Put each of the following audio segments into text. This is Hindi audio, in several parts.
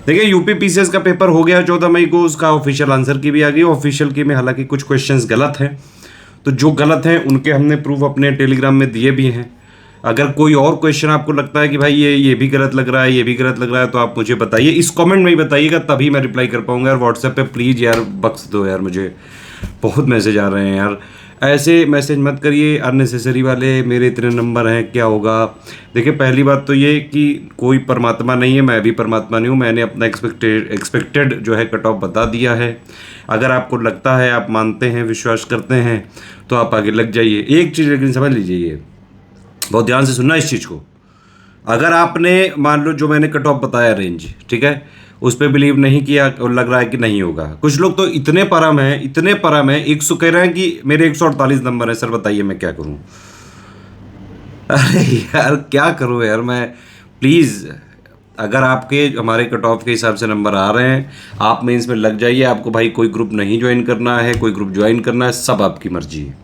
देखिए यूपी पीसीएस का पेपर हो गया 14 मई को, उसका ऑफिशियल आंसर की भी आ गई। ऑफिशियल की में हालांकि कुछ क्वेश्चंस गलत हैं, तो जो गलत हैं उनके हमने प्रूफ अपने टेलीग्राम में दिए भी हैं। अगर कोई और क्वेश्चन आपको लगता है कि भाई ये भी गलत लग रहा है, ये भी गलत लग रहा है, तो आप मुझे बताइए, इस कमेंट में ही बताइएगा, तभी मैं रिप्लाई कर पाऊंगा। यार व्हाट्सएप पे प्लीज़ यार बख्श दो यार, मुझे बहुत मैसेज आ रहे हैं यार। ऐसे मैसेज मत करिए अननेसेसरी वाले, मेरे इतने नंबर हैं क्या होगा। देखिए पहली बात तो ये कि कोई परमात्मा नहीं है, मैं भी परमात्मा नहीं हूँ। मैंने अपना एक्सपेक्टेड जो है कट ऑफ बता दिया है। अगर आपको लगता है, आप मानते हैं, विश्वास करते हैं, तो आप आगे लग जाइए। एक चीज़ लेकिन समझ लीजिए, बहुत ध्यान से सुनना इस चीज़ को। अगर आपने मान लो जो मैंने कट ऑफ बताया रेंज, ठीक है, उस पर बिलीव नहीं किया और लग रहा है कि नहीं होगा। कुछ लोग तो इतने परम हैं 100 कह रहे हैं कि मेरे 148 नंबर है, सर बताइए मैं क्या करूं। अरे यार क्या करूं यार मैं, प्लीज़ अगर आपके हमारे कट ऑफ के हिसाब से नंबर आ रहे हैं, आप मेंस में लग जाइए। आपको भाई कोई ग्रुप नहीं ज्वाइन करना है, कोई ग्रुप ज्वाइन करना है, सब आपकी मर्जी है,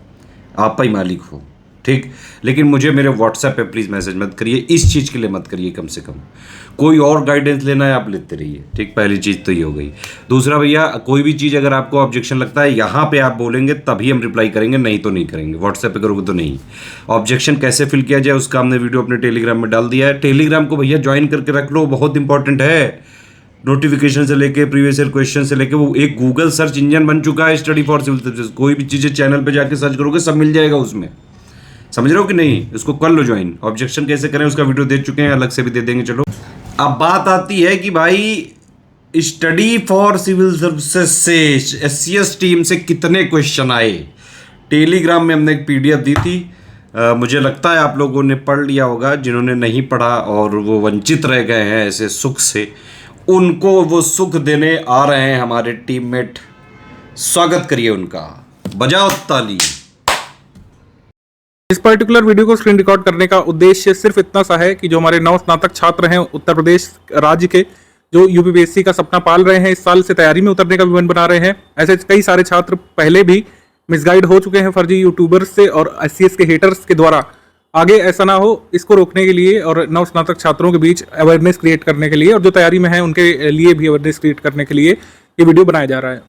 आप ही मालिक हो, ठीक। लेकिन मुझे मेरे व्हाट्सएप पे प्लीज़ मैसेज मत करिए, इस चीज़ के लिए मत करिए। कम से कम कोई और गाइडेंस लेना है आप लेते रहिए, ठीक। पहली चीज़ तो ये हो गई। दूसरा भैया, कोई भी चीज़ अगर आपको ऑब्जेक्शन लगता है, यहाँ पे आप बोलेंगे तभी हम रिप्लाई करेंगे, नहीं तो नहीं करेंगे। व्हाट्सएप पे करोगे तो नहीं। ऑब्जेक्शन कैसे फिल किया जाए उसका हमने वीडियो अपने टेलीग्राम में डाल दिया है। टेलीग्राम को भैया ज्वाइन करके रख लो, बहुत इंपॉर्टेंट है। नोटिफिकेशन से लेके प्रीवियस ईयर क्वेश्चन से लेके, वो एक गूगल सर्च इंजन बन चुका है स्टडी फॉर सिविल सर्विसेज। कोई भी चीज़ें चैनल पर जाके सर्च करोगे सब मिल जाएगा उसमें, समझ रहे हो कि नहीं। उसको कर लो ज्वाइन। ऑब्जेक्शन कैसे करें उसका वीडियो दे चुके हैं, अलग से भी दे देंगे। चलो अब बात आती है कि भाई स्टडी फॉर सिविल सर्विसेज से एससीएस टीम से कितने क्वेश्चन आए। टेलीग्राम में हमने एक पीडीएफ दी थी, मुझे लगता है आप लोगों ने पढ़ लिया होगा। जिन्होंने नहीं पढ़ा और वो वंचित रह गए हैं ऐसे सुख से, उनको वो सुख देने आ रहे हैं हमारे टीममेट। स्वागत करिए उनका, बजाओ ताली। इस पर्टिकुलर वीडियो को स्क्रीन रिकॉर्ड करने का उद्देश्य सिर्फ इतना सा है कि जो हमारे नव स्नातक छात्र हैं उत्तर प्रदेश राज्य के, जो यूपीपीएससी का सपना पाल रहे हैं, इस साल से तैयारी में उतरने का विवरण बना रहे हैं, ऐसे कई सारे छात्र पहले भी मिसगाइड हो चुके हैं फर्जी यूट्यूबर्स से और एससीएस के हेटर्स के द्वारा। आगे ऐसा ना हो, इसको रोकने के लिए और नव स्नातक छात्रों के बीच अवेयरनेस क्रिएट करने के लिए, और जो तैयारी में है उनके लिए भी अवेयरनेस क्रिएट करने के लिए ये वीडियो बनाया जा रहा है।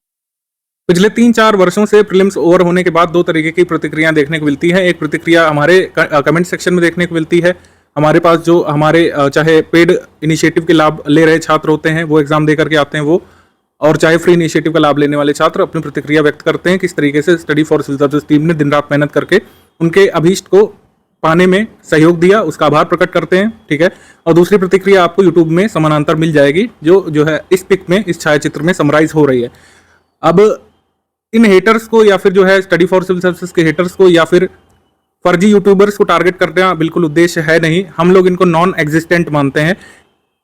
पिछले 3-4 वर्षों से प्रीलिम्स ओवर होने के बाद दो तरीके की प्रतिक्रियाएं देखने को मिलती हैं। एक प्रतिक्रिया हमारे कमेंट सेक्शन में देखने को मिलती है। हमारे पास जो हमारे चाहे पेड इनिशिएटिव के लाभ ले रहे छात्र होते हैं, वो एग्जाम दे करके आते हैं वो, और चाहे फ्री इनिशिएटिव का लाभ लेने वाले छात्र अपनी प्रतिक्रिया व्यक्त करते हैं किस तरीके से study for civil services team ने दिन रात मेहनत करके उनके अभीष्ट को पाने में सहयोग दिया, उसका आभार प्रकट करते हैं, ठीक है। और दूसरी प्रतिक्रिया आपको यूट्यूब में समानांतर मिल जाएगी, जो है इस पिक में, इस छायाचित्र में समराइज हो रही है। अब इन हेटर्स को, या फिर जो है स्टडी फॉर सिविल सर्विसेज के हेटर्स को, या फिर फर्जी यूट्यूबर्स को टारगेट करना बिल्कुल उद्देश्य है नहीं। हम लोग इनको नॉन एग्जिस्टेंट मानते हैं।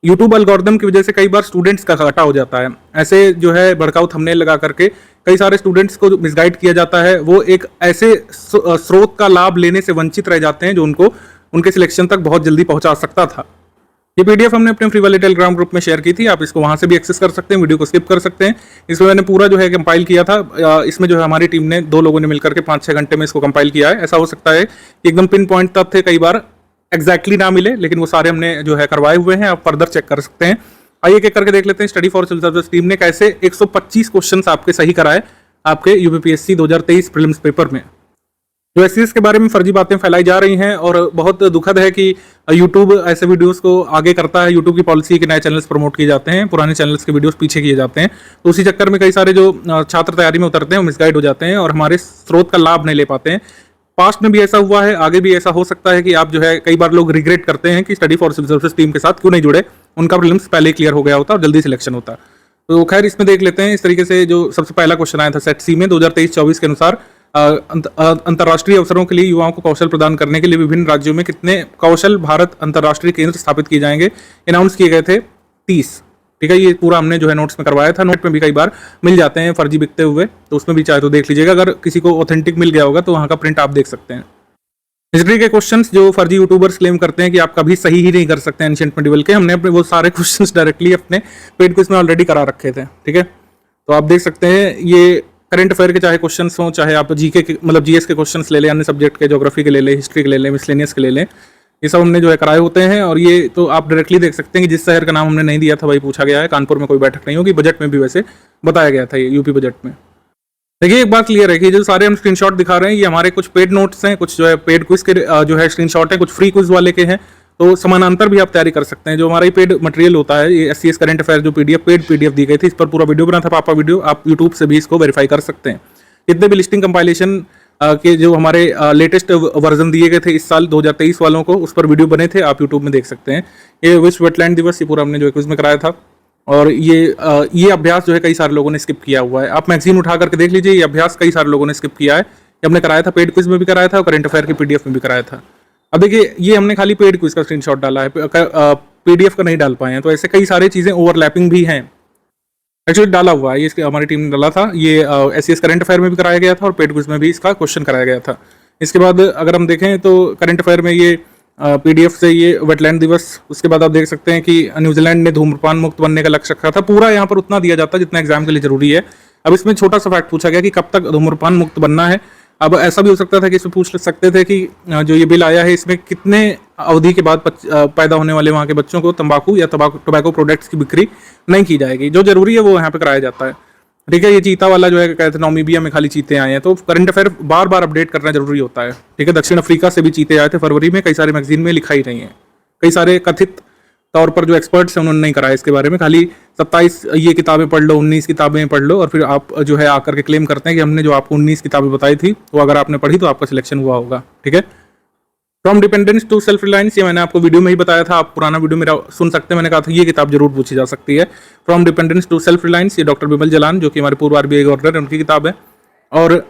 यूट्यूब एल्गोरिदम की वजह से कई बार स्टूडेंट्स का घाटा हो जाता है। ऐसे जो है भड़काऊ थंबनेल लगा करके कई सारे स्टूडेंट्स को मिसगाइड किया जाता है। वो एक ऐसे स्रोत का लाभ लेने से वंचित रह जाते हैं जो उनको उनके सिलेक्शन तक बहुत जल्दी पहुंचा सकता था। ये पीडीएफ हमने अपने फ्री वाले टेलीग्राम ग्रुप में शेयर की थी, आप इसको वहां से भी एक्सेस कर सकते हैं, वीडियो को स्किप कर सकते हैं। इसमें मैंने पूरा जो है कंपाइल किया था। इसमें जो है हमारी टीम ने 2 लोगों ने मिलकर के 5-6 घंटे में इसको कंपाइल किया है। ऐसा हो सकता है कि एकदम पिन पॉइंट तथ्य कई बार एग्जैक्टली ना मिले, लेकिन वो सारे हमने जो है करवाए हुए हैं, आप फर्दर चेक कर सकते हैं। आइए एक करके देख लेते हैं study for civil services team ने कैसे 125 क्वेश्चन आपके सही कराए आपके यूपीपीएससी 2023 प्रीलिम्स पेपर में। जो एससीएस के बारे में फर्जी बातें फैलाई जा रही हैं, और बहुत दुखद है कि यूट्यूब ऐसे वीडियोस को आगे करता है। यूट्यूब की पॉलिसी के नए चैनल्स प्रमोट किए जाते हैं, पुराने चैनल्स के वीडियोस पीछे किए जाते हैं। तो उसी चक्कर में कई सारे जो छात्र तैयारी में उतरते हैं वो मिसगाइड हो जाते हैं और हमारे स्रोत का लाभ नहीं ले पाते हैं। पास्ट में भी ऐसा हुआ है, आगे भी ऐसा हो सकता है कि आप जो है, कई बार लोग रिग्रेट करते हैं कि study for civil services team के साथ क्यों नहीं जुड़े, उनका प्रीलिम्स पहले क्लियर हो गया होता और जल्दी सिलेक्शन होता। तो खैर इसमें देख लेते हैं। इस तरीके से जो सबसे पहला क्वेश्चन आया था सेट सी में 2023-24 के अनुसार, अंतर्राष्ट्रीय अवसरों के लिए युवाओं को कौशल प्रदान करने के लिए विभिन्न राज्यों में कितने कौशल भारत अंतर्राष्ट्रीय केंद्र स्थापित किए जाएंगे। अनाउंस किए गए थे 30, ठीक है। ये पूरा हमने जो है नोट्स में करवाया था। नोट में भी कई बार मिल जाते हैं फर्जी बिकते हुए, तो उसमें भी चाहे तो देख लीजिएगा। अगर किसी को ऑथेंटिक मिल गया होगा तो वहाँ का प्रिंट आप देख सकते हैं। हिस्ट्री के क्वेश्चंस जो फर्जी यूट्यूबर्स क्लेम करते हैं कि आप कभी सही ही नहीं कर सकते एंशिएंट मेडिवल के, हमने अपने वो सारे क्वेश्चंस डायरेक्टली अपने पेड क्विज में ऑलरेडी करा रखे थे, ठीक है। तो आप देख सकते हैं ये करंट अफेयर के चाहे क्वेश्चंस हों, चाहे आप जीके के मतलब जीएस के क्वेश्चंस ले लें, अन्य सब्जेक्ट के, ज्योग्राफी के ले लें, हिस्ट्री के ले लें, मिसलेनियस के ले लें, ये सब हमने जो है कराए होते हैं। और ये तो आप डायरेक्टली देख सकते हैं कि जिस शहर का नाम हमने नहीं दिया था वही पूछा गया है। कानपुर में कोई बैठक नहीं होगी, बजट में भी वैसे बताया गया था ये यूपी बजट में। देखिए एक बात क्लियर है कि जो सारे हम स्क्रीनशॉट दिखा रहे हैं ये हमारे कुछ पेड नोट्स हैं, कुछ जो है पेड क्विज के जो है स्क्रीनशॉट है, कुछ फ्री क्विज वाले के हैं। तो समानांतर भी आप तैयारी कर सकते हैं। जो हमारा ये पेड मटेरियल होता है, ये SCS करंट अफेयर जो पेड PDF दी गई थी, इस पर पूरा वीडियो बना था पापा वीडियो, आप यूट्यूब से भी इसको वेरीफाई कर सकते हैं। जितने भी लिस्टिंग कंपाइलेशन के जो हमारे लेटेस्ट वर्जन दिए गए थे इस साल 2023 वालों को, उस पर वीडियो बने थे, आप यूट्यूब में देख सकते हैं। ये विश्व वेटलैंड दिवस ये पूरा हमने जो क्विज में कराया था। और ये अभ्यास जो है कई सारे लोगों ने स्किप किया हुआ है। आप मैगजीन उठा करके देख लीजिए, ये अभ्यास कई सारे लोगों ने स्किप किया है। ये हमने कराया था, पेड क्विज में भी कराया था और करंट अफेयर की PDF में भी कराया था। अब देखिए ये हमने खाली पेड क्विज का स्क्रीनशॉट डाला है, PDF का नहीं डाल पाए हैं। तो ऐसे कई सारे चीज़ें ओवरलैपिंग भी हैं, एक्चुअली डाला हुआ है, ये हमारी टीम ने डाला था। ये SCS करंट अफेयर में भी कराया गया था और पेड क्विज में भी इसका क्वेश्चन कराया गया था। इसके बाद अगर हम देखें तो करंट अफेयर में ये PDF से ये वेटलैंड दिवस, उसके बाद आप देख सकते हैं कि न्यूजीलैंड ने धूम्रपान मुक्त बनने का लक्ष्य रखा था। पूरा यहाँ पर उतना दिया जाता है जितना एग्जाम के लिए जरूरी है। अब इसमें छोटा सा फैक्ट पूछा गया कि कब तक धूम्रपान मुक्त बनना है। अब ऐसा भी हो सकता था कि इसमें पूछ सकते थे कि जो ये बिल आया है इसमें कितने अवधि के बाद पैदा होने वाले वहाँ के बच्चों को तंबाकू या टोबैको प्रोडक्ट्स की बिक्री नहीं की जाएगी। जो जरूरी है वो यहाँ पे कराया जाता है। ठीक है, ये चीता वाला जो है कहते हैं नामीबिया में खाली चीते आए हैं, तो करंट अफेयर बार बार अपडेट करना जरूरी होता है। ठीक है, दक्षिण अफ्रीका से भी चीते आए थे फरवरी में, कई सारे मैगजीन में लिखा ही नहीं है। कई सारे कथित तौर पर जो एक्सपर्ट्स हैं उन्होंने नहीं कराया इसके बारे में। खाली 27 ये किताबें पढ़ लो, 19 किताबें पढ़ लो और फिर आप जो है आकर के क्लेम करते हैं कि हमने जो आपको 19 किताबें बताई थी वो अगर आपने पढ़ी तो आपका सिलेक्शन हुआ होगा। ठीक है, from dependence to self reliance, ये मैंने आपको वीडियो में ही बताया था, आप पुराना वीडियो मेरा सुन सकते हैं। मैंने कहा था ये किताब जरूर पूछी जा सकती है। From dependence to self reliance, ये डॉक्टर बिमल जलान जो कि हमारे पूर्व RBI गवर्नर है उनकी किताब है। और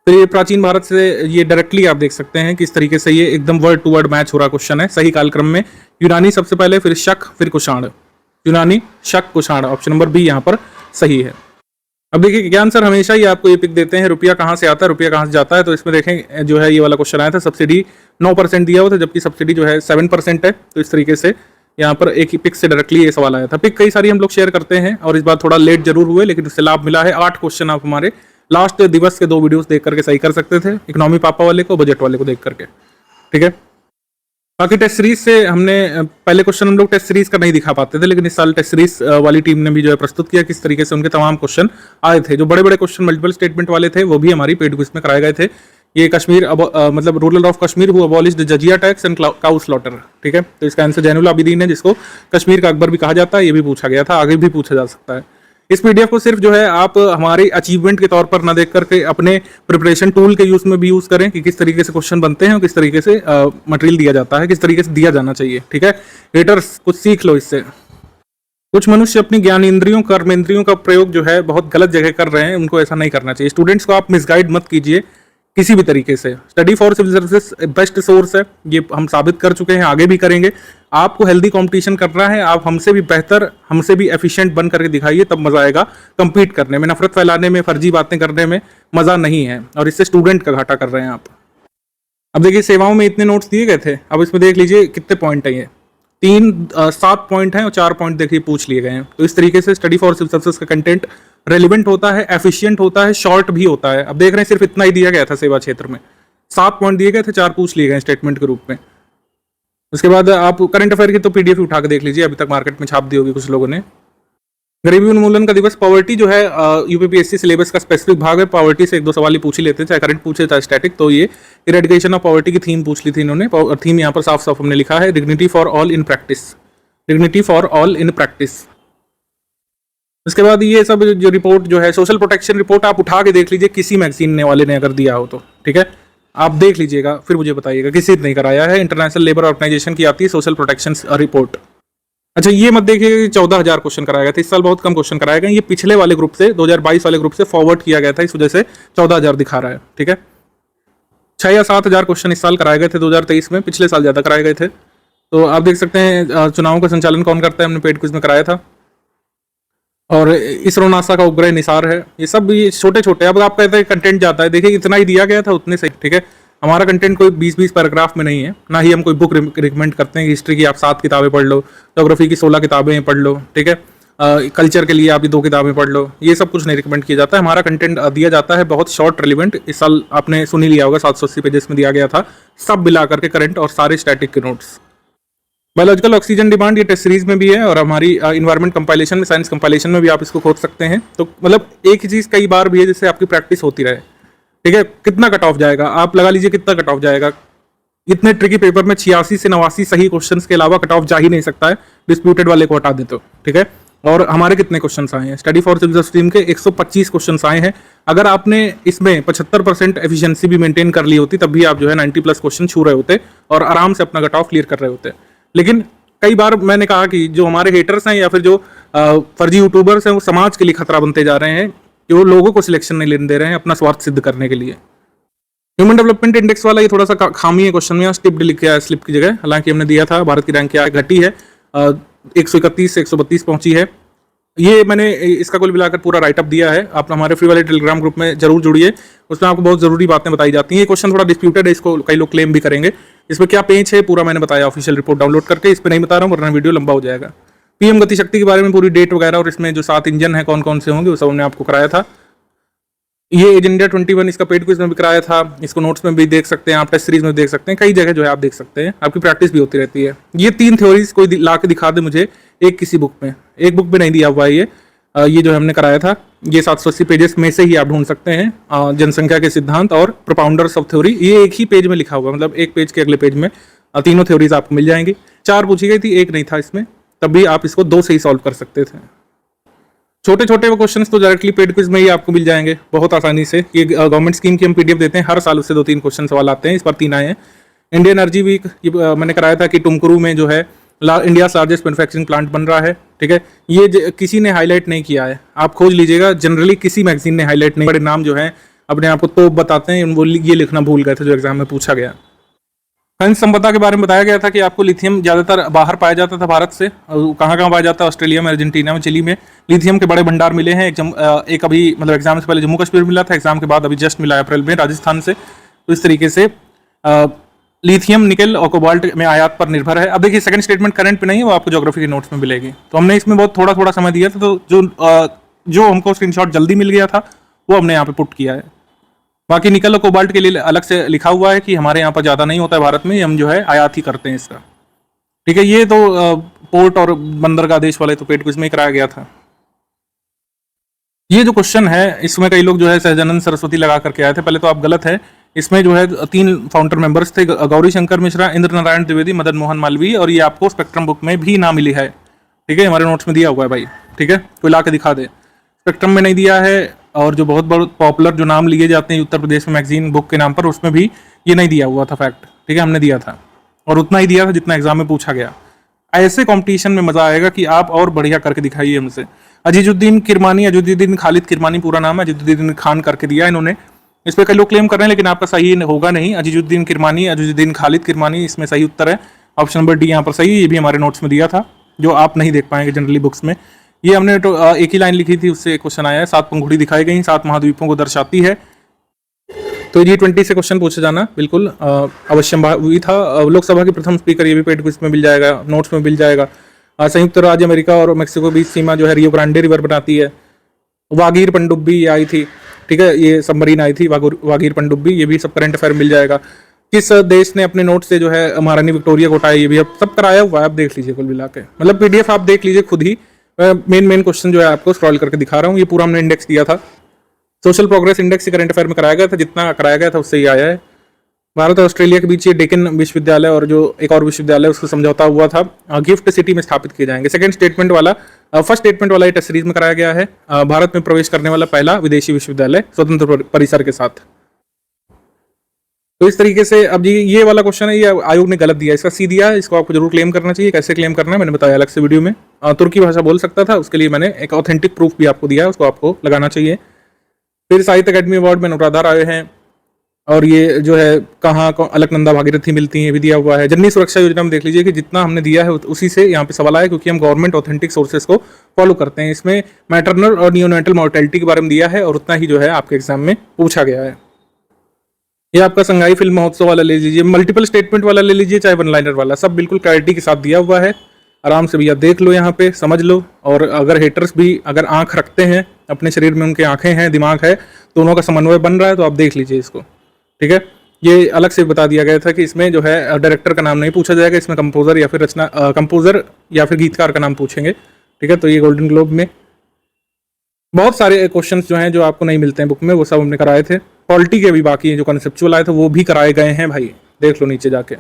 फिर ये प्राचीन भारत से ये डायरेक्टली आप देख सकते हैं किस तरीके से ये एकदम वर्ड टू वर्ड मैच हो रहा क्वेश्चन है। सही कालक्रम में यूनानी सबसे पहले, फिर शक, फिर कुषाण। यूनानी, शक, कुषाण, ऑप्शन नंबर बी यहाँ पर सही है। अब देखिए ज्ञान सर हमेशा ही आपको ये पिक देते हैं रुपया कहाँ से आता है, रुपया कहाँ से जाता है। तो इसमें देखें जो है ये वाला क्वेश्चन आया था, सब्सिडी 9% दिया हुआ था जबकि सब्सिडी जो है 7% है। तो इस तरीके से यहाँ पर एक ही पिक से डायरेक्टली ये सवाल आया था। पिक कई सारी हम लोग शेयर करते हैं और इस बार थोड़ा लेट जरूर हुए लेकिन उससे लाभ मिला है। 8 क्वेश्चन आप हमारे लास्ट दिवस के 2 वीडियोस देख करके सही कर सकते थे, इकोनॉमी पापा वाले को, बजट वाले को देख करके। ठीक है, बाकी टेस्ट सीरीज से हमने पहले क्वेश्चन हम लोग टेस्ट सीरीज का नहीं दिखा पाते थे, लेकिन इस साल टेस्ट सीरीज वाली टीम ने भी जो है प्रस्तुत किया किस तरीके से उनके तमाम क्वेश्चन आए थे। जो बड़े बड़े क्वेश्चन मल्टीपल स्टेटमेंट वाले थे वो भी हमारी पेड क्विज में कराए गए थे। ये कश्मीर मतलब rural of Kashmir who abolished जजिया टैक्स एंड काउ स्लॉटर। ठीक है, तो इसका आंसर जैनुल आबिदीन है जिसको कश्मीर का अकबर भी कहा जाता है। ये भी पूछा गया था, आगे भी पूछा जा सकता है। इस PDF को सिर्फ जो है आप हमारे अचीवमेंट के तौर पर ना देख करके अपने प्रिपरेशन टूल के यूज में भी यूज करें कि किस तरीके से क्वेश्चन बनते हैं और किस तरीके से मटेरियल दिया जाता है, किस तरीके से दिया जाना चाहिए। ठीक है, रेटर्स कुछ सीख लो इससे। कुछ मनुष्य अपनी ज्ञानेंद्रियों कर्मेंद्रियों का प्रयोग जो है बहुत गलत जगह कर रहे हैं, उनको ऐसा नहीं करना चाहिए। स्टूडेंट्स को आप मिसगाइड मत कीजिए किसी भी तरीके से। Study for civil services best source है, ये हम साबित कर चुके हैं, आगे भी करेंगे। आपको हेल्दी कंपटीशन करना है, आप हमसे भी बेहतर, हमसे भी एफिशिएंट बन करके दिखाइए, तब मजा आएगा कंपीट करने में। नफरत फैलाने में, फर्जी बातें करने में मजा नहीं है और इससे स्टूडेंट का घाटा कर रहे हैं आप। अब देखिए सेवाओं में इतने नोट्स दिए गए थे, अब इसमें देख लीजिए कितने पॉइंट है। ये 7 पॉइंट हैं और 4 पॉइंट देखिए पूछ लिए गए हैं। तो इस तरीके से स्टडी फॉर सिविल सर्विसेज का कंटेंट रेलिवेंट होता है, एफिशिएंट होता है, शॉर्ट भी होता है। अब देख रहे हैं सिर्फ इतना ही दिया गया था सेवा क्षेत्र में, 7 पॉइंट दिए गए थे, 4 पूछ लिए गए स्टेटमेंट के रूप में। उसके बाद आप करंट अफेयर की तो PDF उठा के देख लीजिए, अभी तक मार्केट में छाप दी होगी कुछ लोगों ने। गरीबी उन्मूलन का दिवस, पॉवर्टी जो है UPPSC सिलेबस का स्पेसिफिक भाग है। पॉवर्टी से 1-2 सवाल ही पूछ ही लेते हैं, चाहे करंट पूछे चाहे स्टैटिक। तो ये इरेडिकेशन ऑफ पॉवर्टी की थीम पूछ ली थी इन्होंने, और थीम यहाँ पर साफ साफ हमने लिखा है, dignity for all in practice. Dignity for all in practice. उसके बाद ये सब जो रिपोर्ट जो है सोशल प्रोटेक्शन रिपोर्ट, आप उठा के देख लीजिए किसी मैगजीन वाले ने अगर दिया हो तो। ठीक है, आप देख लीजिएगा फिर मुझे बताइएगा, किसी ने नहीं कराया है। इंटरनेशनल लेबर ऑर्गेनाइजेशन की आती है सोशल प्रोटेक्शन रिपोर्ट। अच्छा, ये मत देखिएगा कि 14,000 क्वेश्चन कराया गया था, इस साल बहुत कम क्वेश्चन कराए गए। ये पिछले वाले ग्रुप से 2022 वाले ग्रुप से फॉरवर्ड किया गया था, इस वजह से 14,000 दिखा रहा है। ठीक है, 6 या 7,000 क्वेश्चन इस साल कराए गए थे 2023 में, पिछले साल ज़्यादा कराए गए थे। तो आप देख सकते हैं चुनावों का संचालन कौन करता है, हमने पेड क्विज में कराया था। और इसरो नासा का उपग्रह निसार है। ये सब ये छोटे छोटे, अब आप कहते हैं कंटेंट जाता है, देखिए इतना ही दिया गया था उतने सही। ठीक है, हमारा कंटेंट कोई 20-20 पैराग्राफ में नहीं है, ना ही हम कोई बुक रिकमेंड करते हैं कि हिस्ट्री की आप 7 किताबें पढ़ लो, ज्योग्राफी की 16 किताबें पढ़ लो। ठीक है, कल्चर के लिए आप ये 2 किताबें पढ़ लो, ये सब कुछ नहीं रिकमेंड किया जाता है। हमारा कंटेंट दिया जाता है बहुत शॉर्ट रिलेवेंट। इस साल आपने सुन ही लिया होगा 780 पेजेस में दिया गया था, सब मिला करके करंट और सारे स्टैटिक के नोट्स। बायोलॉजिकल ऑक्सीजन डिमांड ये टेस्ट सीरीज में भी है और हमारी इन्वायरमेंट कंपाइलेशन में, साइंस कंपाइलेशन में भी आप इसको खोज सकते हैं। तो मतलब एक ही चीज़ कई बार भी है जिससे आपकी प्रैक्टिस होती रहे। ठीक है, कितना कट ऑफ जाएगा आप लगा लीजिए, कितना कट ऑफ जाएगा। इतने ट्रिकी पेपर में 86 से 89 सही क्वेश्चंस के अलावा कट ऑफ जा ही नहीं सकता है, डिस्प्यूटेड वाले को हटा दे तो। ठीक है, और हमारे कितने क्वेश्चंस आए हैं स्टडी फॉर सिविल स्ट्रीम के 125 क्वेश्चंस आए हैं। अगर आपने इसमें 75% एफिशिएंसी भी मेंटेन कर ली होती तब भी आप जो है 90+ क्वेश्चन छू रहे होते और आराम से अपना कट ऑफ क्लियर कर रहे होते। लेकिन कई बार मैंने कहा कि जो हमारे हेटर्स हैं या फिर जो फर्जी यूट्यूबर्स हैं वो समाज के लिए खतरा बनते जा रहे हैं, कि वो लोगों को सिलेक्शन नहीं लेने दे रहे हैं अपना स्वार्थ सिद्ध करने के लिए। ह्यूमन डेवलपमेंट इंडेक्स वाला ये थोड़ा सा खामी है क्वेश्चन में, स्टिप्ड लिख गया है स्लिप की जगह। हालांकि हमने दिया था भारत की रैंक क्या घटी है, 131 से 132 पहुंची है। ये मैंने इसका कुल मिलाकर पूरा राइटअप दिया है, आप हमारे फ्री वाले टेलीग्राम ग्रुप में जरूर जुड़िए, उसमें आपको बहुत जरूरी बातें बताई जाती हैं। ये क्वेश्चन थोड़ा डिस्प्यूटेड है, इसको कई लोग क्लेम भी करेंगे। इसमें क्या पेज है पूरा मैंने बताया ऑफिशियल रिपोर्ट डाउनलोड करके, इस पर नहीं बता रहा हूँ वरना वीडियो लंबा हो जाएगा। पीएम गति शक्ति के बारे में पूरी डेट वगैरह और इसमें जो 7 इंजन है कौन कौन से होंगे वो सब हमने आपको कराया था। ये एजेंडा 21 इसका पेड क्विज में भी कराया था, इसको नोट्स में भी देख सकते हैं आप, टेस्ट सीरीज में देख सकते हैं, कई जगह जो है आप देख सकते हैं, आपकी प्रैक्टिस भी होती रहती है। ये 3 थ्योरीज कोई ला के दिखा दे मुझे एक किसी बुक में, एक बुक में नहीं दिया हुआ है ये जो हमने कराया था। ये 780 पेजेस में से ही आप ढूंढ सकते हैं। जनसंख्या के सिद्धांत और प्रोपाउंडर्स ऑफ थ्योरी, ये एक ही पेज में लिखा हुआ, मतलब एक पेज के अगले पेज में तीनों थ्योरीज आपको मिल जाएंगी। 4 पूछी गई थी, एक नहीं था इसमें, तब भी आप इसको 2 से ही सॉल्व कर सकते थे। छोटे छोटे वो क्वेश्चंस तो डायरेक्टली पेड क्विज में ही आपको मिल जाएंगे बहुत आसानी से। ये गवर्नमेंट स्कीम की हम पीडीएफ देते हैं, हर साल उससे 2-3 क्वेश्चन सवाल आते हैं, इस बार 3 आए हैं। इंडियन एनर्जी वीक मैंने कराया था कि टुमकुरू में जो है इंडिया लार्जेस्ट मैन्युफैक्चरिंग प्लांट बन रहा है। ठीक है, ये किसी ने हाईलाइट नहीं किया है, आप खोज लीजिएगा, जनरली किसी मैगजीन ने हाईलाइट नहीं। बड़े नाम जो है अपने आप को तोप बताते हैं, वो ये लिखना भूल गए थे जो एग्जाम में पूछा गया। खनिज संपदा के बारे में बताया गया था कि आपको लिथियम ज़्यादातर बाहर पाया जाता था भारत से, कहाँ कहाँ पाया जाता है, ऑस्ट्रेलिया में, अर्जेंटीना में, चिली में लिथियम के बड़े भंडार मिले हैं। एक अभी मतलब एग्जाम से पहले जम्मू कश्मीर मिला था, एग्जाम के बाद अभी जस्ट मिला अप्रैल में राजस्थान से। तो इस तरीके से लिथियम, निकल और कोबाल्ट में आयात पर निर्भर है। अब देखिए सेकंड स्टेटमेंट करंट पे नहीं है, वो आपको ज्योग्राफी के नोट्स में मिलेगी। तो हमने इसमें बहुत थोड़ा समय दिया था, तो जो हमको स्क्रीनशॉट जल्दी मिल गया था वो हमने यहाँ पे पुट किया है। बाकी निकल और कोबाल्ट के लिए अलग से लिखा हुआ है कि हमारे यहाँ पर ज़्यादा नहीं होता है भारत में, हम जो है आयात ही करते हैं इसका। ठीक है, ये तो पोर्ट और बंदरगाह देश वाले तो पेड क्विज में ही कराया गया था। ये जो क्वेश्चन है इसमें कई लोग जो है सहजानंद सरस्वती लगा करके आए थे, पहले तो आप गलत है। इसमें जो है 3 फाउंडर मेंबर्स थे, गौरी शंकर मिश्रा, इंद्र नारायण द्विवेदी, मदन मोहन मालवीय, और ये आपको स्पेक्ट्रम बुक में भी ना मिली है। ठीक है, हमारे नोट्स में दिया हुआ है भाई। ठीक है, कोई ला के दिखा दे, स्पेक्ट्रम में नहीं दिया है। और जो बहुत बहुत पॉपुलर जो नाम लिए जाते हैं उत्तर प्रदेश में मैगजीन बुक के नाम पर, उसमें भी ये नहीं दिया हुआ था फैक्ट। ठीक है, हमने दिया था और उतना ही दिया था जितना एग्जाम में पूछा गया। ऐसे कंपटीशन में मजा आएगा कि आप और बढ़िया करके दिखाइए हमसे। अजीजुद्दीन किरमानी, अजीजुद्दीन खालिद किरमानी पूरा नाम है, अजीजुद्दीन खान करके दिया इन्होंने। इस पर कई लोग क्लेम कर रहे हैं लेकिन आपका सही होगा नहीं, अजीजुद्दीन किरमानी, अजीजुद्दीन खालिद किरमानी, इसमें सही उत्तर है। ऑप्शन नंबर डी यहाँ पर सही है, ये भी हमारे नोट्स में दिया था जो आप नहीं देख पाएंगे जनरली बुक्स में। ये हमने तो एक ही लाइन लिखी थी, उससे क्वेश्चन आया है। 7 पंखुड़ी दिखाई गई, 7 महाद्वीपों को दर्शाती है। तो G20 से क्वेश्चन पूछे जाना बिल्कुल अवश्यंभावी था। लोकसभा के प्रथम स्पीकर, ये भी पेड क्विज में मिल जाएगा, नोट्स में मिल जाएगा। संयुक्त राज्य अमेरिका और मेक्सिको बीच सीमा जो है रियो ग्रांडे रिवर बनाती है। वागीर पनडुब्बी आई थी, ठीक है, ये सबमरीन आई थी वागीर पनडुब्बी, ये भी सब करंट अफेयर मिल जाएगा। किस देश ने अपने नोट से जो है महारानी विक्टोरिया को हटाया, ये भी अब सब कराया हुआ है, आप देख लीजिए कुल मिला के, मतलब पीडीएफ आप देख लीजिए खुद ही। मेन क्वेश्चन जो है आपको स्क्रॉल करके दिखा रहा हूँ, ये पूरा हमने इंडेक्स दिया था। Social progress index current affair में कराया गया था, जितना कराया गया था उससे ही आया है। भारत और ऑस्ट्रेलिया के बीच ये डेक्कन विश्वविद्यालय और जो एक और विश्वविद्यालय उसको समझौता हुआ था, गिफ्ट सिटी में स्थापित किए जाएंगे। सेकंड स्टेटमेंट वाला, फर्स्ट स्टेटमेंट वाला ये टेस्ट सीरीज में कराया गया है। भारत में प्रवेश करने वाला पहला विदेशी विश्वविद्यालय स्वतंत्र परिसर के साथ। तो इस तरीके से अब ये वाला क्वेश्चन है, ये आयोग ने गलत दिया, इसका सी दिया है, इसको आपको जरूर क्लेम करना चाहिए। कैसे क्लेम करना है मैंने बताया अलग से वीडियो में। तुर्की भाषा बोल सकता था, उसके लिए मैंने एक ऑथेंटिक प्रूफ भी आपको दिया है, उसको आपको लगाना चाहिए। फिर साहित्य अकादमी अवार्ड में अनुराधार आए हैं, और ये जो है कहाँ अलकनंदा भागीरथी मिलती है भी दिया हुआ है। जननी सुरक्षा योजना में देख लीजिए कि जितना हमने दिया है उसी से यहाँ पे सवाल आया, क्योंकि हम गवर्नमेंट ऑथेंटिक सोर्सेज को फॉलो करते हैं। इसमें मैटरनल और नियोनेटल मॉर्टेलिटी के बारे में दिया है, और उतना ही जो है आपके एग्जाम में पूछा गया है। ये आपका संघाई फिल्म महोत्सव वाला ले लीजिए, मल्टीपल स्टेटमेंट वाला ले लीजिए, चाहे वन लाइनर वाला, सब बिल्कुल क्लैरिटी के साथ दिया हुआ है। आराम से भैया देख लो, यहाँ पे समझ लो। और अगर हेटर्स भी अगर आंख रखते हैं, अपने शरीर में उनके आंखें हैं, दिमाग है, दोनों का समन्वय बन रहा है, तो आप देख लीजिए इसको। ठीक है, ये अलग से बता दिया गया था कि इसमें जो है डायरेक्टर का नाम नहीं पूछा जाएगा, इसमें कंपोजर या फिर कंपोजर या फिर गीतकार का नाम पूछेंगे। ठीक है, तो ये गोल्डन ग्लोब में बहुत सारे क्वेश्चंस जो हैं जो आपको नहीं मिलते हैं बुक में, वो सब हमने कराए थे। पॉलिटी के भी बाकी जो कॉन्सेप्चुअल आए थे वो भी कराए गए हैं भाई, देख लो नीचे जाके।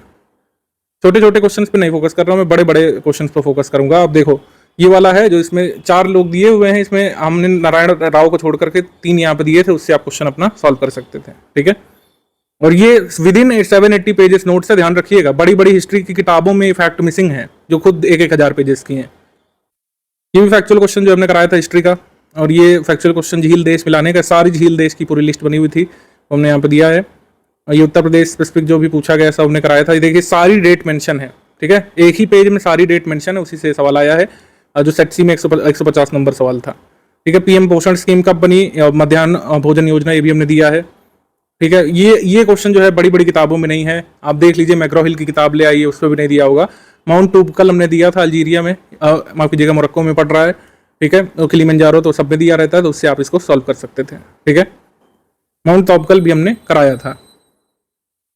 छोटे छोटे क्वेश्चंस पे नहीं फोकस कर रहा हूँ मैं, बड़े बड़े क्वेश्चंस पे फोकस करूंगा। अब देखो ये वाला है जो इसमें 4 लोग दिए हुए हैं, इसमें हमने नारायण राव को छोड़ करके 3 यहाँ पे दिए थे, उससे आप क्वेश्चन अपना सॉल्व कर सकते थे। ठीक है, और ये विद इन 780 पेजेस नोट से, ध्यान रखिएगा। बड़ी बड़ी हिस्ट्री की किताबों में फैक्ट मिसिंग है जो खुद 1,000 पेजेस की हैं। ये भी फैक्चुअल क्वेश्चन जो हमने कराया था हिस्ट्री का, और ये फैक्चुअल क्वेश्चन झील देश मिलाने का, सारी झील देश की पूरी लिस्ट बनी हुई थी, हमने यहाँ पे दिया है। और ये उत्तर प्रदेश स्पेसिफिक जो भी पूछा गया सब हमने कराया था। ये देखिए सारी डेट मेंशन है। ठीक है, एक ही पेज में सारी डेट मेंशन है, उसी से सवाल आया है, जो सेट सी में 150 नंबर सवाल था। ठीक है, पीएम पोषण स्कीम कब बनी, मध्याह्न भोजन योजना, ये भी हमने दिया है। ठीक है, ये क्वेश्चन जो है बड़ी बड़ी किताबों में नहीं है, आप देख लीजिए। मैग्रो हिल की किताब ले आइए, उस पर भी नहीं दिया होगा। माउंट टूबकल हमने दिया था, अल्जीरिया में, माफ कीजिएगा मोरक्को में पड़ रहा है। ठीक है, तो किलिमंजारो तो सब में दिया रहता है, तो उससे आप इसको सॉल्व कर सकते थे। ठीक है, माउंट टॉपकल भी हमने कराया था।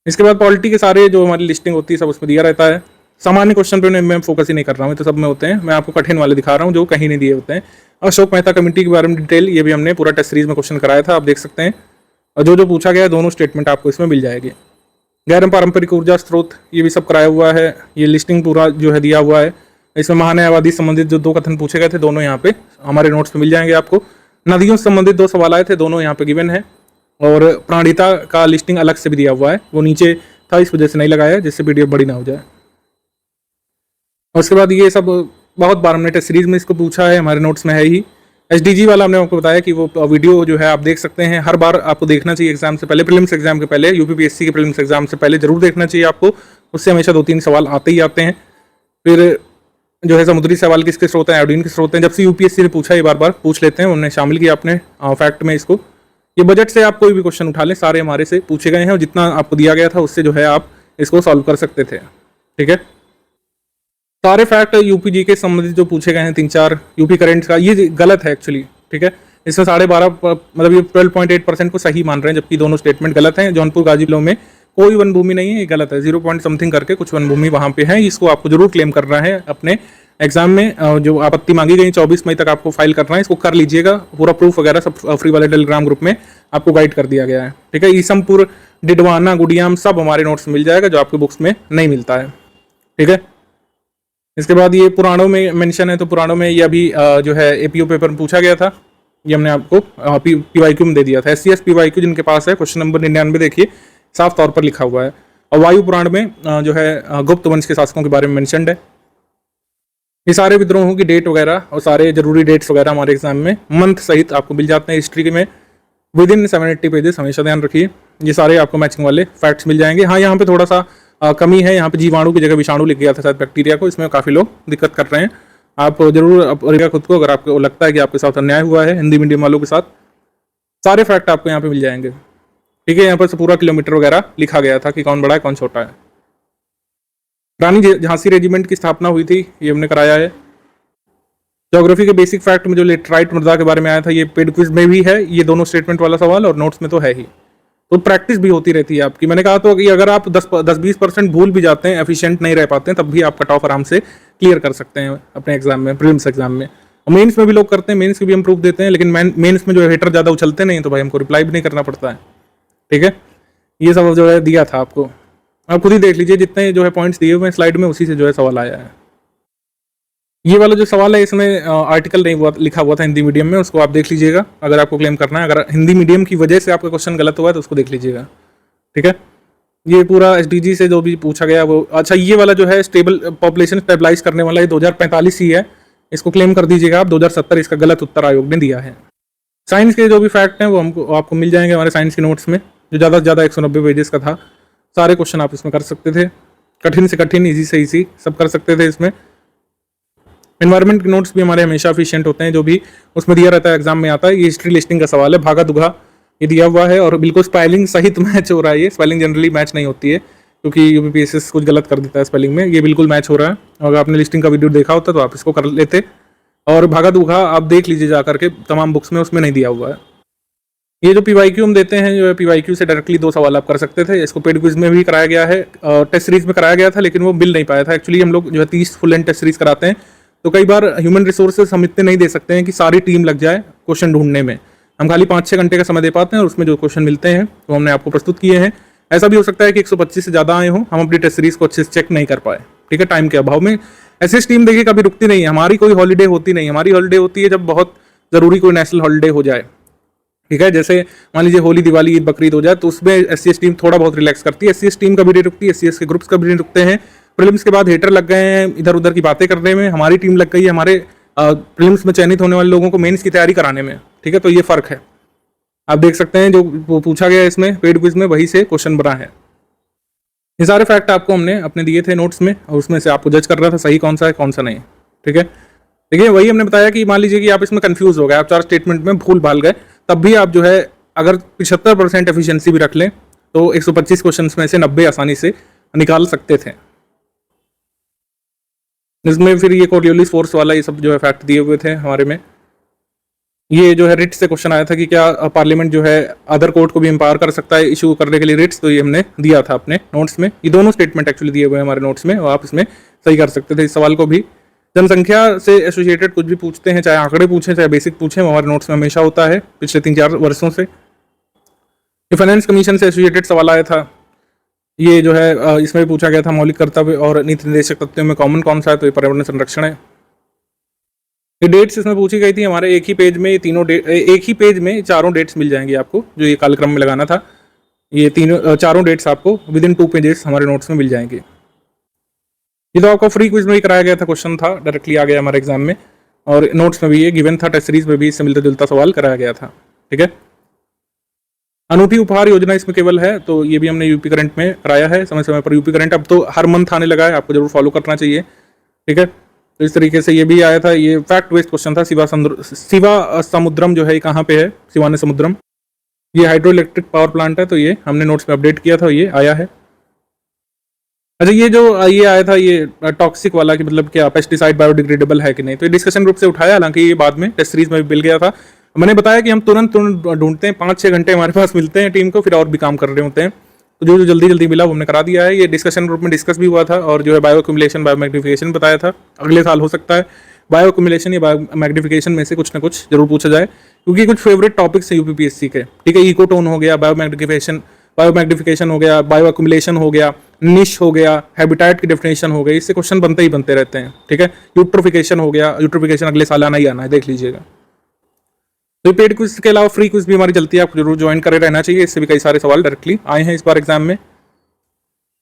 इसके बाद पॉलिटी के सारे जो हमारी लिस्टिंग होती है सब उसमें दिया रहता है। सामान्य क्वेश्चन पे मैं फोकस ही नहीं कर रहा हूँ, तो सब में होते हैं। मैं आपको कठिन वाले दिखा रहा हूँ जो कहीं नहीं दिए होते हैं। अशोक मेहता कमेटी के बारे में डिटेल, ये भी हमने पूरा टेस्ट सीरीज में क्वेश्चन कराया था, आप देख सकते हैं। और जो जो पूछा गया है दोनों स्टेटमेंट आपको इसमें मिल जाएगी। गैर पारंपरिक ऊर्जा स्रोत, ये भी सब कराया हुआ है। ये लिस्टिंग पूरा जो है दिया हुआ है। इसमें महान्यायवादी संबंधित जो 2 कथन पूछे गए थे, दोनों यहाँ पे हमारे नोट्स में मिल जाएंगे आपको। नदियों से संबंधित 2 सवाल आए थे, दोनों यहाँ पे गिवन है। और प्राणिता का लिस्टिंग अलग से भी दिया हुआ है, वो नीचे था, इस वजह से नहीं लगाया, जिससे पीडीएफ बड़ी ना हो जाए। और उसके बाद ये सब बहुत बार हमने टेस्ट सीरीज में इसको पूछा है, हमारे नोट्स में है ही। एसडीजी वाला हमने आपको बताया कि वो वीडियो जो है आप देख सकते हैं, हर बार आपको देखना चाहिए एग्जाम से पहले, प्रीलिम्स एग्जाम के पहले, यूपीपीएससी के प्रीलिम्स एग्जाम से पहले जरूर देखना चाहिए आपको। उससे हमेशा 2-3 सवाल आते ही आते हैं। फिर जो है समुद्री सवाल किसके स्रोत हैं, आयोडीन के स्रोत हैं, जब से यूपीएससी ने पूछा ये बार बार पूछ लेते हैं, उन्होंने शामिल किया अपने फैक्ट में इसको। ये बजट से आप कोई भी क्वेश्चन उठा लें, सारे हमारे से पूछे गए हैं, और जितना आपको दिया गया था उससे जो है आप इसको सॉल्व कर सकते थे। ठीक है, सारे फैक्ट यूपी जी के संबंधित जो पूछे गए हैं 3-4 यूपी करंट का, ये गलत है एक्चुअली। ठीक है, इसमें 12.5 मतलब ये 12.8% को सही मान रहे हैं, जबकि दोनों स्टेटमेंट गलत हैं। जौनपुर गाजी जिलों में कोई वन भूमि नहीं है, ये गलत है। 0 पॉइंट समथिंग करके कुछ वन भूमि वहाँ पे है, इसको आपको जरूर क्लेम करना है अपने एग्जाम में। जो आपत्ति मांगी गई 24 मई तक आपको फाइल करना है, इसको कर लीजिएगा। पूरा प्रूफ वगैरह सब फ्री वाले टेलीग्राम ग्रुप में आपको गाइड कर दिया गया है। ठीक है, ईसमपुर, डिडवाना, गुडियाम सब हमारे नोट्स में मिल जाएगा, जो आपके बुक्स में नहीं मिलता है। ठीक है, इसके बाद ये पुराणों में मेंशन है, तो पुराणों में ये अभी जो है एपीओ पेपर में पूछा गया था, ये हमने आपको पीवाईक्यू में दे दिया था। एससीएस पीवाईक्यू जिनके पास है, क्वेश्चन नंबर 99 देखिए साफ तौर पर लिखा हुआ है। और वायु पुराण में जो है गुप्त वंश के शासकों के बारे में मेंशनड है। ये सारे विद्रोहों की डेट वगैरह और सारे जरूरी डेट्स वगैरह हमारे एग्जाम में मंथ सहित आपको मिल जाते हैं। हिस्ट्री में विद इन 780 पेजेस, हमेशा ध्यान रखिए। ये सारे आपको मैचिंग वाले फैक्ट्स मिल जाएंगे। हाँ, यहाँ पे थोड़ा सा कमी है, यहाँ पे जीवाणु की जगह विषाणु लिख गया था शायद बैक्टीरिया को, इसमें काफ़ी लोग दिक्कत कर रहे हैं। आप जरूर खुद को, अगर आपको लगता है कि आपके साथ अन्याय हुआ है हिंदी मीडियम वालों के साथ, सारे फैक्ट आपको यहाँ पे मिल जाएंगे। ठीक है, यहाँ पर से पूरा किलोमीटर वगैरह लिखा गया था कि कौन बड़ा है कौन छोटा है। रानी झांसी रेजिमेंट की स्थापना हुई थी, ये हमने कराया है। ज्योग्राफी के बेसिक फैक्ट में जो लेटराइट मृदा के बारे में आया था, ये पेड क्विज में भी है, ये दोनों स्टेटमेंट वाला सवाल, और नोट्स में तो है ही। तो प्रैक्टिस भी होती रहती है आपकी। मैंने कहा तो कि अगर आप 10-20% भूल भी जाते हैं, एफिशिएंट नहीं रह पाते हैं, तब भी आप कट ऑफ आराम से क्लियर कर सकते हैं अपने एग्जाम में, प्रीलिम्स एग्जाम में। और मेंस में भी लोग करते हैं, मेंस की भी हम प्रूफ देते हैं, लेकिन मेंस में जो हेटर ज़्यादा उछलते नहीं, तो भाई हमको रिप्लाई भी नहीं करना पड़ता है। ठीक है, ये सब जो है दिया था आपको, आप खुद ही देख लीजिए, जितने जो है पॉइंट्स दिए हुए हैं स्लाइड में, उसी से जो है सवाल आया है। ये वाला जो सवाल है, इसमें आर्टिकल नहीं हुआ, लिखा हुआ था हिंदी मीडियम में, उसको आप देख लीजिएगा अगर आपको क्लेम करना है। अगर हिंदी मीडियम की वजह से आपका क्वेश्चन गलत हुआ है तो उसको देख लीजिएगा। ठीक है, ये पूरा एसडीजी से जो भी पूछा गया वो। अच्छा, ये वाला जो है स्टेबल पॉपुलेशन स्टेबलाइज करने वाला, ये 2045 ही है, इसको क्लेम कर दीजिएगा आप। 2070 इसका गलत उत्तर आयोग ने दिया है। साइंस के जो भी फैक्ट हैं वो आपको मिल जाएंगे हमारे साइंस के नोट्स में, जो ज़्यादा से ज़्यादा 190 पेजेस का था। सारे क्वेश्चन आप इसमें कर सकते थे, कठिन से कठिन, ईजी से ईजी सब कर सकते थे इसमें। एनवायरमेंट के नोट्स भी हमारे हमेशा एफिशिएंट होते हैं, जो भी उसमें दिया रहता है एग्जाम में आता है। ये हिस्ट्री लिस्टिंग का सवाल है, भागा दुगा ये दिया हुआ है, और बिल्कुल स्पेलिंग सहित मैच हो रहा है। ये स्पेलिंग जनरली मैच नहीं होती है, क्योंकि यूपीपीएससी कुछ गलत कर देता है स्पेलिंग में। ये बिल्कुल मैच हो रहा है। अगर आपने लिस्टिंग का वीडियो देखा होता तो आप इसको कर लेते, और भागा दूंगा आप देख लीजिए जा करके, तमाम बुक्स में उसमें नहीं दिया हुआ है। ये जो पीवाईक्यू हम देते हैं, जो है पीवाईक्यू से डायरेक्टली 2 सवाल आप कर सकते थे। इसको पेड क्विज में भी कराया गया है, टेस्ट सीरीज में कराया गया था, लेकिन वो मिल नहीं पाया था। एक्चुअली हम लोग जो है 30 फुल एंड टेस्ट सीरीज कराते हैं, तो कई बार ह्यूमन रिसोर्सेज हम इतने नहीं दे सकते हैं कि सारी टीम लग जाए क्वेश्चन ढूंढने में। हम खाली 5-6 घंटे का समय दे पाते हैं, और उसमें जो क्वेश्चन मिलते हैं वो हमने आपको प्रस्तुत किए हैं। ऐसा भी हो सकता है कि 125 से ज़्यादा आए हों, हम अपनी टेस्ट सीरीज को अच्छे से चेक नहीं कर पाए, ठीक है, टाइम के अभाव में। ऐसी टीम देखिए कभी रुकती नहीं है, हमारी कोई हॉलीडे होती नहीं। हमारी हॉलीडे होती है जब बहुत ज़रूरी कोई नेशनल हॉलीडे हो जाए, ठीक है। जैसे मान लीजिए होली, दिवाली, ईद, बकरीद हो जाए, तो उसमें एससीएस टीम थोड़ा बहुत रिलैक्स करती है। एससीएस टीम कभी नहीं रुकती, एससीएस के ग्रुप्स कभी नहीं रुकते हैं। प्रीलिम्स के बाद हेटर लग गए हैं इधर उधर की बातें करने में, हमारी टीम लग गई है हमारे प्रीलिम्स में चयनित होने वाले लोगों को मेंस की तैयारी कराने में, ठीक है। तो ये फर्क है, आप देख सकते हैं। जो पूछा गया इसमें पेड क्विज में, वही से क्वेश्चन बना है। ये सारे फैक्ट आपको हमने अपने दिए थे नोट्स में, और उसमें से आपको जज कर रहा था सही कौन सा है कौन सा नहीं, ठीक है। देखिए वही हमने बताया कि मान लीजिए कि आप इसमें कंफ्यूज हो गए, आप 4 स्टेटमेंट में भूल भाल गए, तब भी आप जो है अगर 75% एफिशिएंसी भी रख लें तो 125 क्वेश्चन में से 90 आसानी से निकाल सकते थे। इसमें फिर ये कोरियोलिस फोर्स वाला ये सब जो है फैक्ट दिए हुए थे हमारे में। ये जो है रिट से क्वेश्चन आया था कि क्या पार्लियामेंट जो है अदर कोर्ट को भी एम्पावर कर सकता है इशू करने के लिए रिट्स, तो ये हमने दिया था अपने नोट्स में। ये दोनों स्टेटमेंट एक्चुअली दिए हुए हैं हमारे नोट्स में, और आप इसमें सही कर सकते थे इस सवाल को भी। जनसंख्या से एसोसिएटेड कुछ भी पूछते हैं, चाहे आंकड़े पूछें चाहे बेसिक पूछें, वो हमारे नोट्स में हमेशा होता है पिछले 3-4 वर्षों से। ये फाइनेंस कमीशन से एसोसिएटेड सवाल आया था, ये जो है इसमें पूछा गया था मौलिक कर्तव्य और नीति निर्देशक तत्वों में कॉमन कौन सा है, तो ये पर्यावरण संरक्षण है। ये डेट्स इसमें पूछी गई थी हमारे एक ही पेज में, ये तीनों एक ही पेज में 4 डेट्स मिल जाएंगी आपको, जो ये कालक्रम में लगाना था। ये 4 डेट्स आपको विद इन 2 पेजेस हमारे नोट्स में मिल जाएंगे। ये तो आपका फ्री क्विज में ही कराया गया था, क्वेश्चन था, डायरेक्टली आ गया हमारे एग्जाम में, और नोट्स में भी ये गिवन था, टेस्ट सीरीज में भी इससे मिलता जुलता सवाल कराया गया था, ठीक है। अनूठी उपहार योजना इसमें केवल है, तो ये भी हमने यूपी करंट में कराया है समय समय पर। यूपी करंट अब तो हर मंथ आने लगा है, आपको जरूर फॉलो करना चाहिए, ठीक है। तो इस तरीके से ये भी आया था। ये फैक्ट बेस्ड क्वेश्चन था। शिवा समुद्रम जो है कहाँ पे है, शिवाने समुद्रम, ये हाइड्रो इलेक्ट्रिक पावर प्लांट है, तो ये हमने नोट्स में अपडेट किया था, ये आया है। अच्छा, ये जो ये आया था ये टॉक्सिक वाला कि मतलब क्या पेस्टिसाइड बायोडिग्रेडेबल है कि नहीं, तो ये डिस्कशन ग्रुप से उठाया, हालांकि ये बाद में टेस्ट सीरीज में भी मिल गया था। मैंने बताया कि हम तुरंत ढूंढते हैं, 5-6 घंटे हमारे पास मिलते हैं टीम को, फिर और भी काम कर रहे होते हैं, तो जो जल्दी मिला वो हमने करा दिया है। ये डिस्कशन ग्रुप में डिस्कस भी हुआ था, और जो है बायो एक्यूमुलेशन बायो मैग्निफिकेशन बताया था, अगले साल हो सकता है बायो एक्यूमुलेशन या बायो मैग्निफिकेशन में से कुछ ना कुछ जरूर पूछा जाए, क्योंकि कुछ फेवरेट टॉपिक्स हैं यूपीपीएससी के, ठीक है। इकोटोन हो गया, बायो मैग्निफिकेशन हो गया, बायो एक्यूमुलेशन हो गया, निश हो गया, हैबिटेट की डेफिनेशन हो गई, इससे क्वेश्चन बनते रहते हैं, ठीक है। यूट्रोफिकेशन हो गया, यूट्रोफिकेशन अगले साल आना ही आना है, देख लीजिएगा। तो पेड क्विज के अलावा फ्री क्विज भी हमारी चलती है, आपको जरूर ज्वाइन करे रहना चाहिए, इससे भी कई सारे सवाल डायरेक्टली आए हैं इस बार एग्जाम में।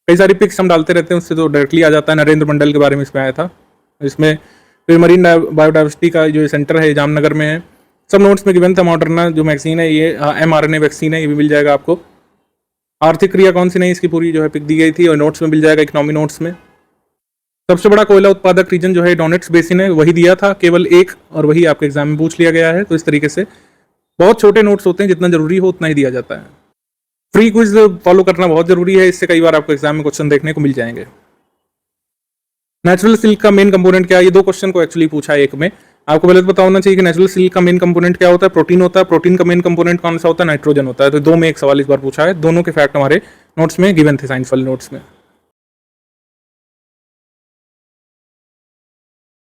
कई सारी पिक्स हम डालते रहते हैं, उससे तो डायरेक्टली आ जाता है। नरेंद्र मंडल के बारे में इसमें आया था, इसमें फिर मरीन बायोडाइवर्सिटी का जो सेंटर है जामनगर में है, सब नोट्स में गिवन था। मॉडर्ना जो वैक्सीन है, ये mRNA वैक्सीन है, ये भी मिल जाएगा आपको। आर्थिक क्रिया कौन सी नहीं, इसकी पूरी जो है पिक दी गई थी, और नोट्स में मिल जाएगा, इकोनॉमी नोट्स में। सबसे बड़ा कोयला उत्पादक रीजन जो है डोनेट्स बेसिन है, वही दिया था केवल एक, और वही आपके एग्जाम में पूछ लिया गया है। तो इस तरीके से बहुत छोटे नोट्स होते हैं, जितना जरूरी हो उतना ही दिया जाता है। फ्री क्विज फॉलो करना बहुत जरूरी है, इससे कई बार आपको एग्जाम में क्वेश्चन देखने को मिल जाएंगे। नेचुरल सिल्क का मेन कंपोनेंट क्या है, ये 2 क्वेश्चन को एक्चुअली पूछा है एक में। आपको पहले तो पता होना चाहिए कि नेचुरल सिल्क का मेन कंपोनेंट क्या होता है, प्रोटीन होता है। प्रोटीन का मेन कंपोनेंट कौन सा होता है, नाइट्रोजन होता है। तो 2 में एक सवाल इस बार पूछा है, दोनों के फैक्ट हमारे नोट्स में गिवन थे, साइंस वाले नोट्स में।